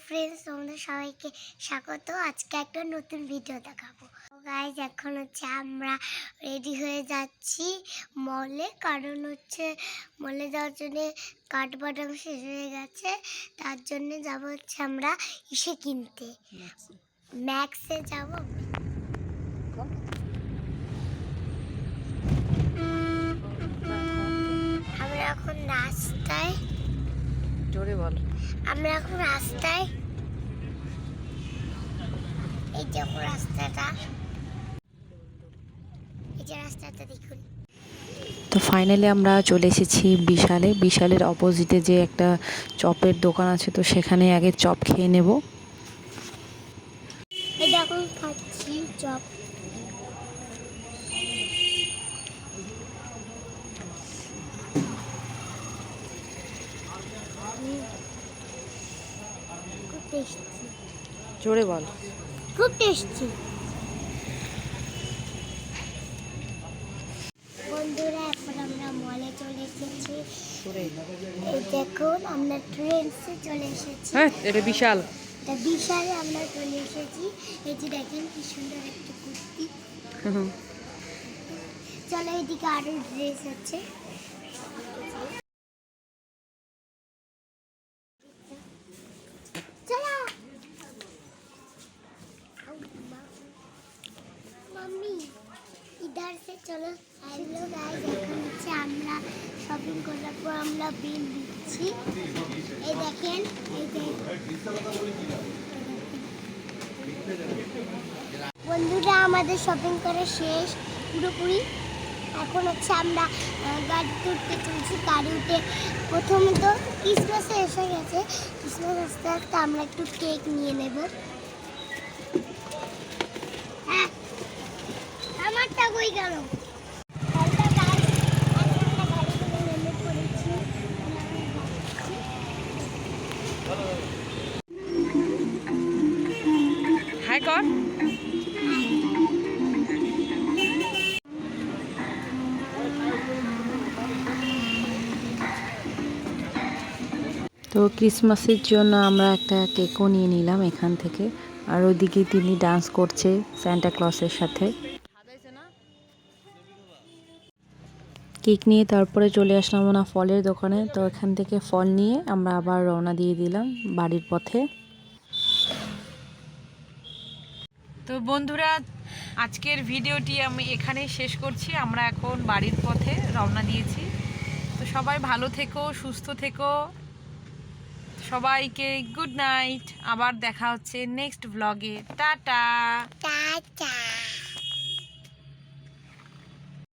Friends, তোমাদের সবাইকে স্বাগত। আজকে একটা নতুন ভিডিও দেখাবো। গাইজ, এখন আমরা রেডি হয়ে যাচ্ছি মলে, কারণ মলে যাওয়ার জন্য কাঠবাদাম শেষ হয়ে গেছে। তার জন্য যাবো আমরা ইসে কিনতে, ম্যাক্সে যাবো। আমরা এখন রাস্তায়, জোরে বল। আমরা এখন রাস্তায়, এই যে রাস্তাটা, এই যে রাস্তাটা দেখুন। তো ফাইনালি আমরা চলে এসেছি বিশালের অপোজিটে যে একটা চপের দোকান আছে, তো সেখানে আগে চপ খেয়ে নেব। এই এখন খাচ্ছি চপ। খুব টেস্টি, জোরে বল। খুব টেস্টি। বন্ধুরা, এখন আমরা মলে চলে এসেছি। এই দেখুন, আমরা ট্রেন্ডসে চলে এসেছি। হ্যাঁ, এটা বিশালে আমরা চলে এসেছি। এই যে দেখেন কি সুন্দর একটা কুর্তি। চলো, এদিকে আরো ড্রেস আছে। চলো मम्मी, इधर से चलो। हेलो गाइस, এখন আমরা শপিং করার পর আমরা বিল দিচ্ছি। এই দেখেন, এই বন্ধুরা, আমাদের শপিং করা শেষ পুরোপুরি। এখন আমরা গাড়িতে উঠতে চলছি। গাড়ি উঠে প্রথমে তো ক্রিসমাসে এসে গেছে। ক্রিসমাস আসতে আসতে আমরা একটু কেক নিয়ে নেব। হ্যাঁ, আমারটা কই গেল? হাই কর। তো ক্রিসমাসের জন্য আমরা একটা কেকও নিয়ে নিলাম এখান থেকে। আর ওইদিকে তিনি ডান্স করছে সান্টা ক্লসের সাথে। কেক নিয়ে তারপরে চলে আসলাম না ফলের দোকানে। তো এখান থেকে ফল নিয়ে আমরা আবার রওনা দিয়ে দিলাম বাড়ির পথে। তো বন্ধুরা, আজকের ভিডিওটি আমি এখানেই শেষ করছি। আমরা এখন বাড়ির পথে রওনা দিয়েছি। তো সবাই ভালো থেকো, সুস্থ থেকো। সবাইকে গুড নাইট। আবার দেখা হচ্ছে নেক্সট ব্লগে। টাটা।